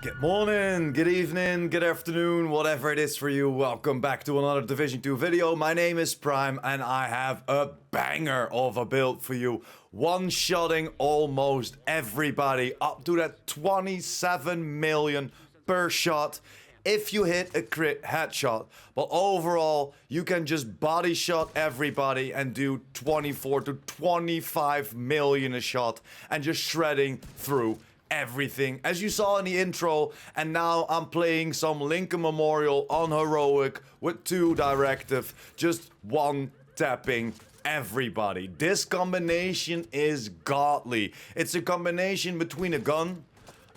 Good morning, good evening, good afternoon, whatever it is for you. Welcome back to another Division 2 video. My name is Prime and I have a banger of a build for you. One-shotting almost everybody up to that 27 million per shot if you hit a crit headshot. But overall, you can just body shot everybody and do 24 to 25 million a shot and just shredding through everything, as you saw in the intro. And now I'm playing some Lincoln Memorial on Heroic with 2 directive, just one tapping everybody. This combination is godly. It's a combination between a gun,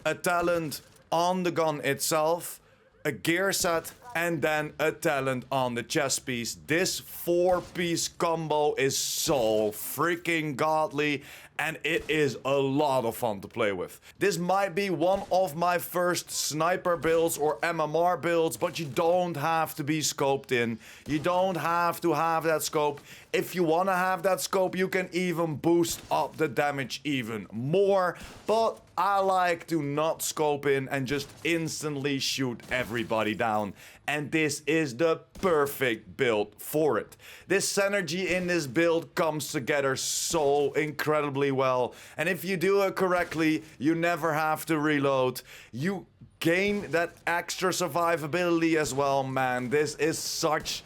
a talent on the gun itself, a gear set, and then a talent on the chest piece. This 4-piece combo is so freaking godly, and it is a lot of fun to play with. This might be one of my first sniper builds or MMR builds, but you don't have to be scoped in. You don't have to have that scope. If you want to have that scope, you can even boost up the damage even more, but I like to not scope in and just instantly shoot everybody down. And this is the perfect build for it. This synergy in this build comes together so incredibly well. And if you do it correctly, you never have to reload. You gain that extra survivability as well, man. This is such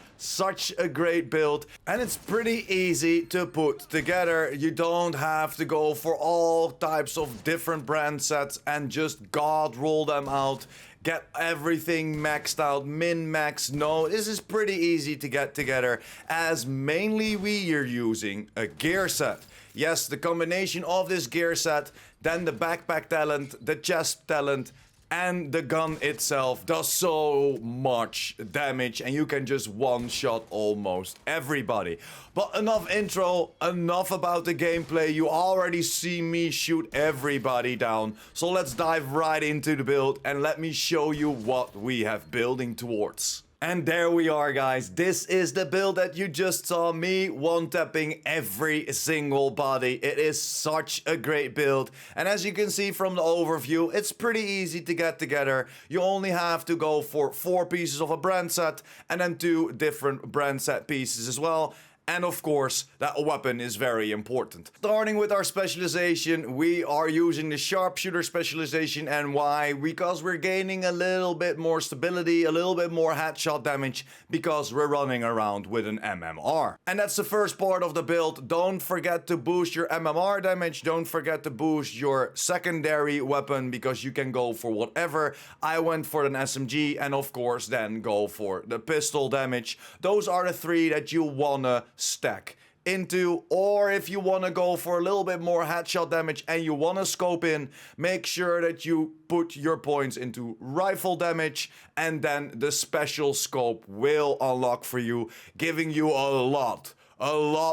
a great build, and it's pretty easy to put together. You don't have to go for all types of different brand sets and just god roll them out, get everything maxed out, min-max. No, this is pretty easy to get together, as mainly we are using a gear set. Yes, the combination of this gear set, then the backpack talent, the chest talent, and the gun itself does so much damage, and you can just one-shot almost everybody. But enough intro, enough about the gameplay. You already see me shoot everybody down. So let's dive right into the build and let me show you what we have building towards. And there we are, guys. This is the build that you just saw me one-tapping every single body. It is such a great build. And as you can see from the overview, it's pretty easy to get together. You only have to go for 4 pieces of a brand set and then 2 different brand set pieces as well. And of course, that weapon is very important. Starting with our specialization, we are using the sharpshooter specialization. And why? Because we're gaining a little bit more stability, a little bit more headshot damage, because we're running around with an MMR. And that's the first part of the build. Don't forget to boost your MMR damage. Don't forget to boost your secondary weapon, because you can go for whatever. I went for an SMG, and of course then go for the pistol damage. Those are the 3 that you wanna stack into. Or if you want to go for a little bit more headshot damage and you want to scope in, make sure that you put your points into rifle damage, and then the special scope will unlock for you, giving you a lot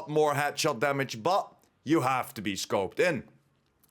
more headshot damage, but you have to be scoped in.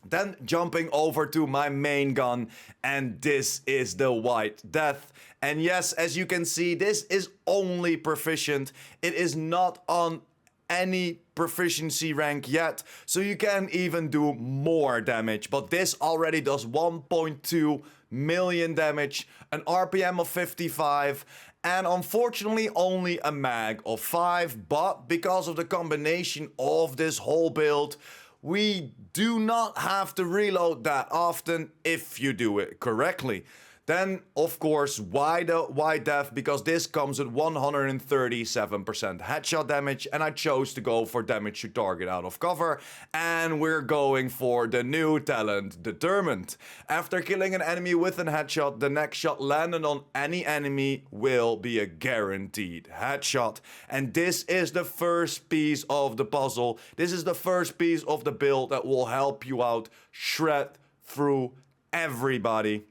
Then jumping over to my main gun, and this is the White Death. And yes, as you can see, this is only proficient. It is not on any proficiency rank yet, so you can even do more damage. But this already does 1.2 million damage, an RPM of 55, and unfortunately only a mag of 5. But because of the combination of this whole build, we do not have to reload that often if you do it correctly. Then, of course, why the White Death? Because this comes with 137% headshot damage, and I chose to go for damage to target out of cover, and we're going for the new talent, Determined. After killing an enemy with a headshot, the next shot landed on any enemy will be a guaranteed headshot. And this is the first piece of the puzzle. This is the first piece of the build that will help you out, shred through everybody.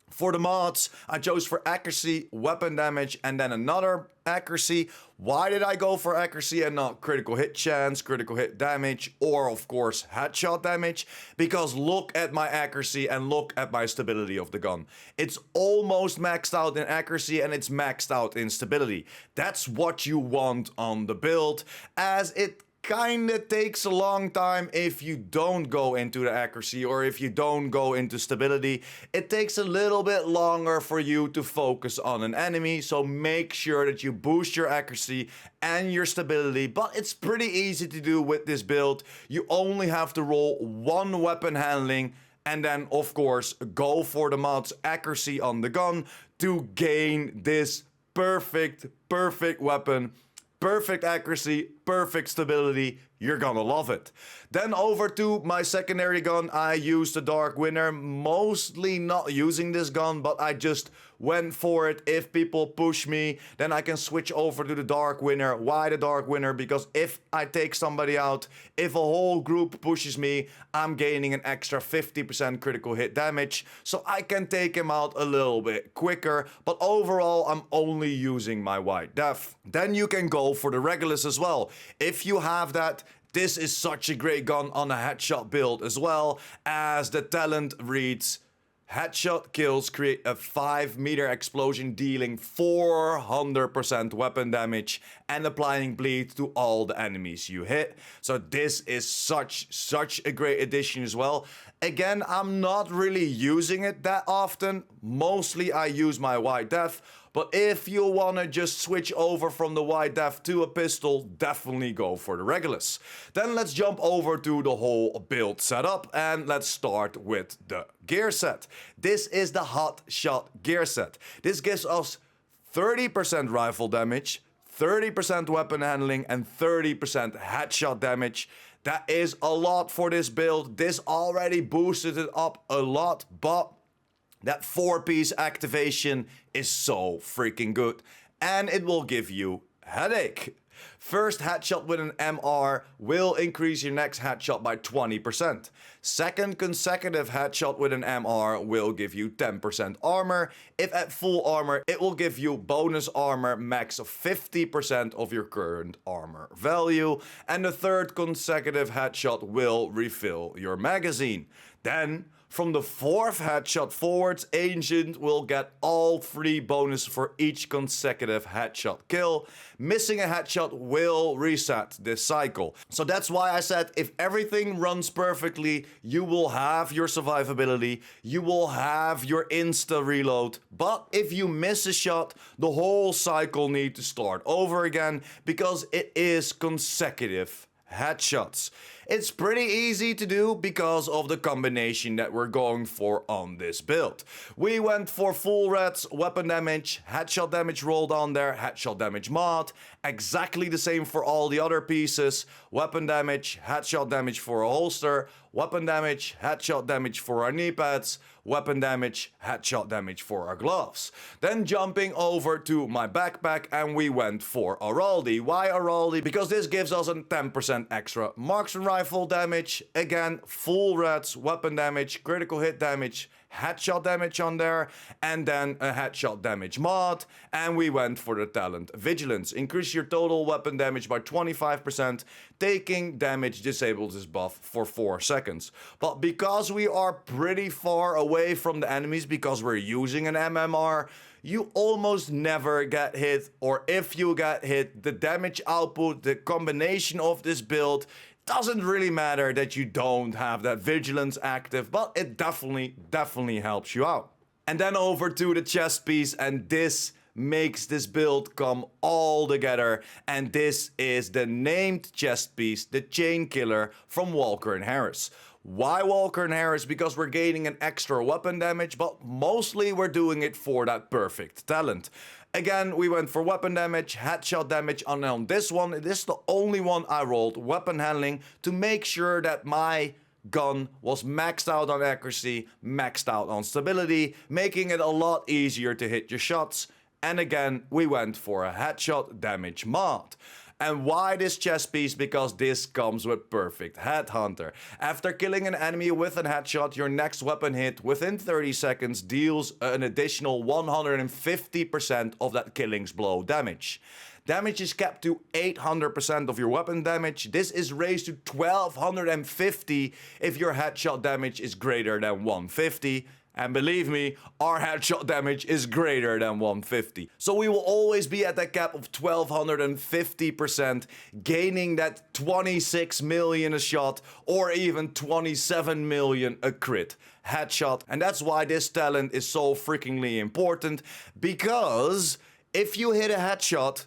For the mods, I chose for accuracy, weapon damage, and then another accuracy. Why did I go for accuracy and not critical hit chance, critical hit damage, or of course headshot damage? Because look at my accuracy and look at my stability of the gun. It's almost maxed out in accuracy and it's maxed out in stability. That's what you want on the build, as it kinda takes a long time if you don't go into the accuracy or if you don't go into stability. It takes a little bit longer for you to focus on an enemy, so make sure that you boost your accuracy and your stability. But it's pretty easy to do with this build. You only have to roll one weapon handling and then of course go for the mod's accuracy on the gun to gain this perfect weapon. Perfect accuracy, perfect stability, you're gonna love it. Then over to my secondary gun, I used the Dark Winner, mostly not using this gun, but I just went for it. If people push me, then I can switch over to the Dark Winner. Why the Dark Winner? Because if I take somebody out, if a whole group pushes me, I'm gaining an extra 50% critical hit damage, so I can take him out a little bit quicker, but overall I'm only using my White Death. Then you can go for the Regulus as well. If you have that, this is such a great gun on a headshot build as well, as the talent reads: headshot kills create a 5-meter explosion dealing 400% weapon damage and applying bleed to all the enemies you hit. So this is such a great addition as well. Again, I'm not really using it that often. Mostly I use my White Death. But if you wanna just switch over from the White Death to a pistol, definitely go for the Regulus. Then let's jump over to the whole build setup and let's start with the gear set. This is the Hot Shot gear set. This gives us 30% rifle damage, 30% weapon handling, and 30% headshot damage. That is a lot for this build. This already boosted it up a lot, but that 4-piece activation is so freaking good, and it will give you headache. First headshot with an MR will increase your next headshot by 20%. Second consecutive headshot with an MR will give you 10% armor. If at full armor, it will give you bonus armor max of 50% of your current armor value. And the third consecutive headshot will refill your magazine. Then, from the fourth headshot forwards, Ancient will get all 3 bonus for each consecutive headshot kill. Missing a headshot will reset this cycle. So that's why I said if everything runs perfectly, you will have your survivability, you will have your insta reload. But if you miss a shot, the whole cycle needs to start over again because it is consecutive headshots. It's pretty easy to do because of the combination that we're going for on this build. We went for full reds, weapon damage, headshot damage rolled on there, headshot damage mod, exactly the same for all the other pieces, weapon damage, headshot damage for a holster, weapon damage, headshot damage for our knee pads, weapon damage, headshot damage for our gloves. Then jumping over to my backpack and we went for Araldi. Why Araldi? Because this gives us a 10% extra marksman rifle damage. Again, full reds, weapon damage, critical hit damage, headshot damage on there, and then a headshot damage mod. And we went for the talent Vigilance. Increase your total weapon damage by 25%. Taking damage disables this buff for 4 seconds. But because we are pretty far away from the enemies, because we're using an MMR, you almost never get hit, or if you get hit, the damage output, the combination of this build, doesn't really matter that you don't have that Vigilance active, but it definitely helps you out. And then over to the chest piece, and this makes this build come all together, and this is the named chest piece, the Chain Killer from Walker and Harris. Why Walker and Harris? Because we're gaining an extra weapon damage, but mostly we're doing it for that perfect talent. Again, we went for weapon damage, headshot damage, and on this one, this is the only one I rolled weapon handling to make sure that my gun was maxed out on accuracy, maxed out on stability, making it a lot easier to hit your shots. And again, we went for a headshot damage mod. And why this chest piece? Because this comes with perfect Headhunter. After killing an enemy with a headshot, your next weapon hit within 30 seconds deals an additional 150% of that killing's blow damage. Damage is capped to 800% of your weapon damage. This is raised to 1250 if your headshot damage is greater than 150. And believe me, our headshot damage is greater than 150. So we will always be at that cap of 1250%, gaining that 26 million a shot or even 27 million a crit headshot. And that's why this talent is so freakingly important, because if you hit a headshot,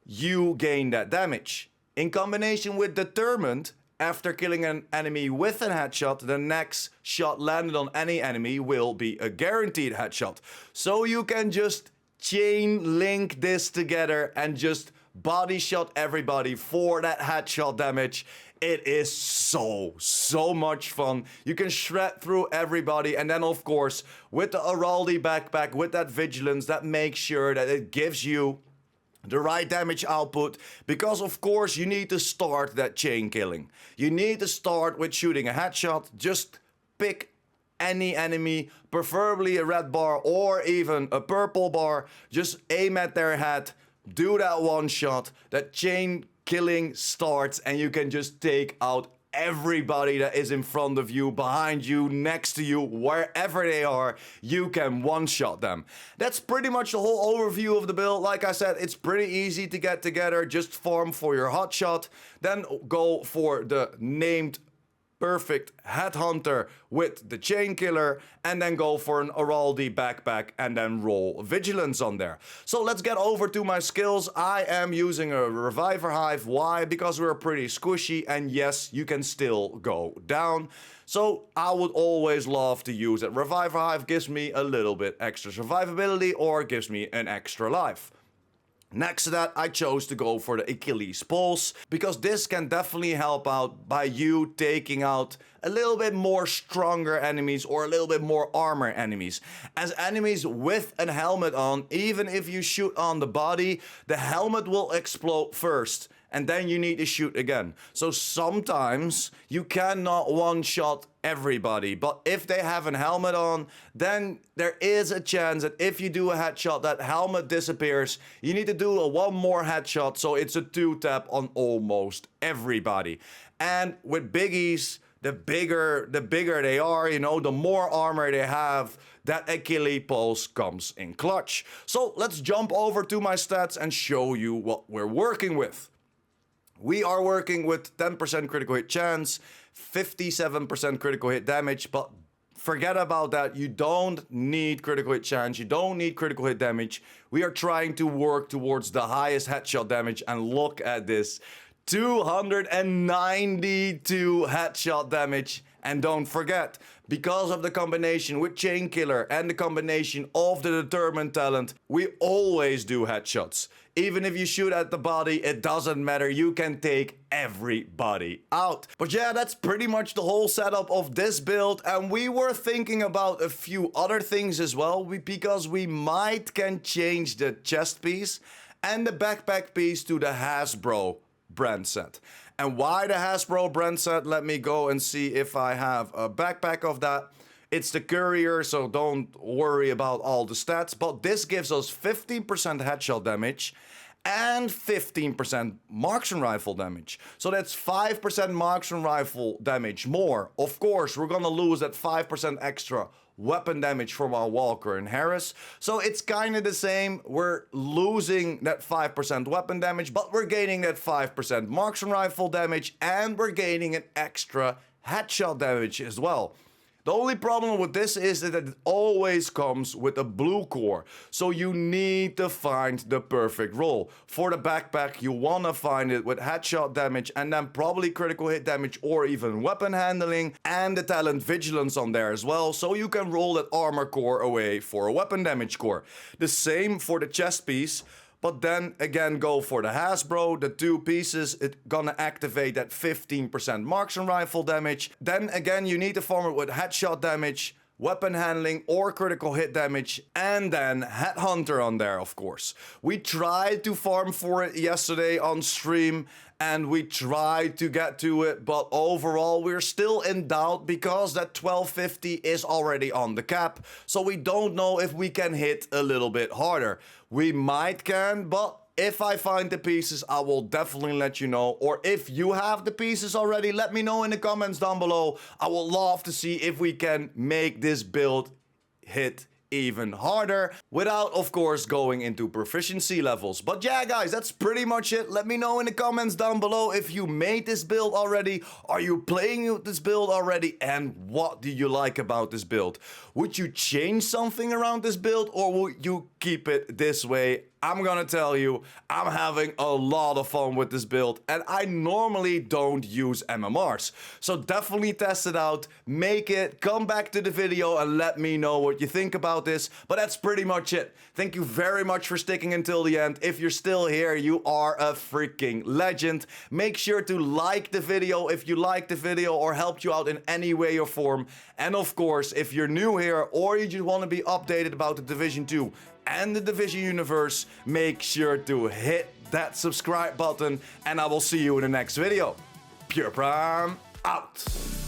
you gain that damage. In combination with Determined, after killing an enemy with a headshot, the next shot landed on any enemy will be a guaranteed headshot. So you can just chain link this together and just body shot everybody for that headshot damage. It is so much fun. You can shred through everybody, and then of course with the Araldi backpack, with that vigilance, that makes sure that it gives you the right damage output, because of course you need to start that chain killing. You need to start with shooting a headshot. Just pick any enemy, preferably a red bar or even a purple bar. Just aim at their head, do that one shot, that chain killing starts, and you can just take out everybody that is in front of you, behind you, next to you, wherever they are. You can one-shot them. That's pretty much the whole overview of the build. Like I said, it's pretty easy to get together. Just farm for your hotshot, then go for the named perfect headhunter with the chain killer, and then go for an Araldi backpack and then roll vigilance on there. So let's get over to my skills. I am using a reviver hive. Why? Because we're pretty squishy, and yes, you can still go down. So I would always love to use it. Reviver hive gives me a little bit extra survivability or gives me an extra life. Next to that, I chose to go for the Achilles Pulse, because this can definitely help out by you taking out a little bit more stronger enemies or a little bit more armor enemies. As enemies with a helmet on, even if you shoot on the body, the helmet will explode first, and then you need to shoot again. So sometimes you cannot one-shot everybody, but if they have a helmet on, then there is a chance that if you do a headshot, that helmet disappears. You need to do a one more headshot, so it's a 2-tap on almost everybody. And with biggies, the bigger they are, you know, the more armor they have, that Achilles Pulse comes in clutch. So let's jump over to my stats and show you what we're working with. We are working with 10% critical hit chance, 57% critical hit damage, but forget about that. You don't need critical hit chance, you don't need critical hit damage. We are trying to work towards the highest headshot damage, and look at this. 292 headshot damage. And don't forget, because of the combination with Chain Killer and the combination of the Determined talent, we always do headshots. Even if you shoot at the body, it doesn't matter. You can take everybody out. But yeah, that's pretty much the whole setup of this build. And we were thinking about a few other things as well, because we can change the chest piece and the backpack piece to the Hasbro brand set. And why the Hasbro brand set? Let me go and see if I have a backpack of that. It's the Courier, so don't worry about all the stats. But this gives us 15% headshot damage and 15% marksman rifle damage. So that's 5% marksman rifle damage more. Of course, we're gonna lose that 5% extra weapon damage from our Walker and Harris. So it's kind of the same. We're losing that 5% weapon damage, but we're gaining that 5% marksman rifle damage, and we're gaining an extra headshot damage as well. The only problem with this is that it always comes with a blue core. So you need to find the perfect roll. For the backpack, you want to find it with headshot damage and then probably critical hit damage or even weapon handling, and the talent vigilance on there as well. So you can roll that armor core away for a weapon damage core. The same for the chest piece. But then again, go for the Hasbro, the two pieces, it's gonna activate that 15% marksman rifle damage. Then again, you need to farm it with headshot damage, weapon handling, or critical hit damage, and then Headhunter on there, of course. We tried to farm for it yesterday on stream, and we tried to get to it, but overall we're still in doubt because that 1250 is already on the cap, so we don't know if we can hit a little bit harder. We might can, but if I find the pieces, I will definitely let you know. Or if you have the pieces already, let me know in the comments down below. I would love to see if we can make this build hit even harder without, of course, going into proficiency levels. But yeah, guys, that's pretty much it. Let me know in the comments down below if you made this build already. Are you playing with this build already? And what do you like about this build? Would you change something around this build, or would you keep it this way? I'm gonna tell you, I'm having a lot of fun with this build, and I normally don't use MMRs. So definitely test it out, make it, come back to the video and let me know what you think about this. But that's pretty much it. Thank you very much for sticking until the end. If you're still here, you are a freaking legend. Make sure to like the video if you liked the video or helped you out in any way or form. And of course, if you're new here or you just want to be updated about the Division 2 and the Division universe, make sure to hit that subscribe button, and I will see you in the next video. PurePrime out.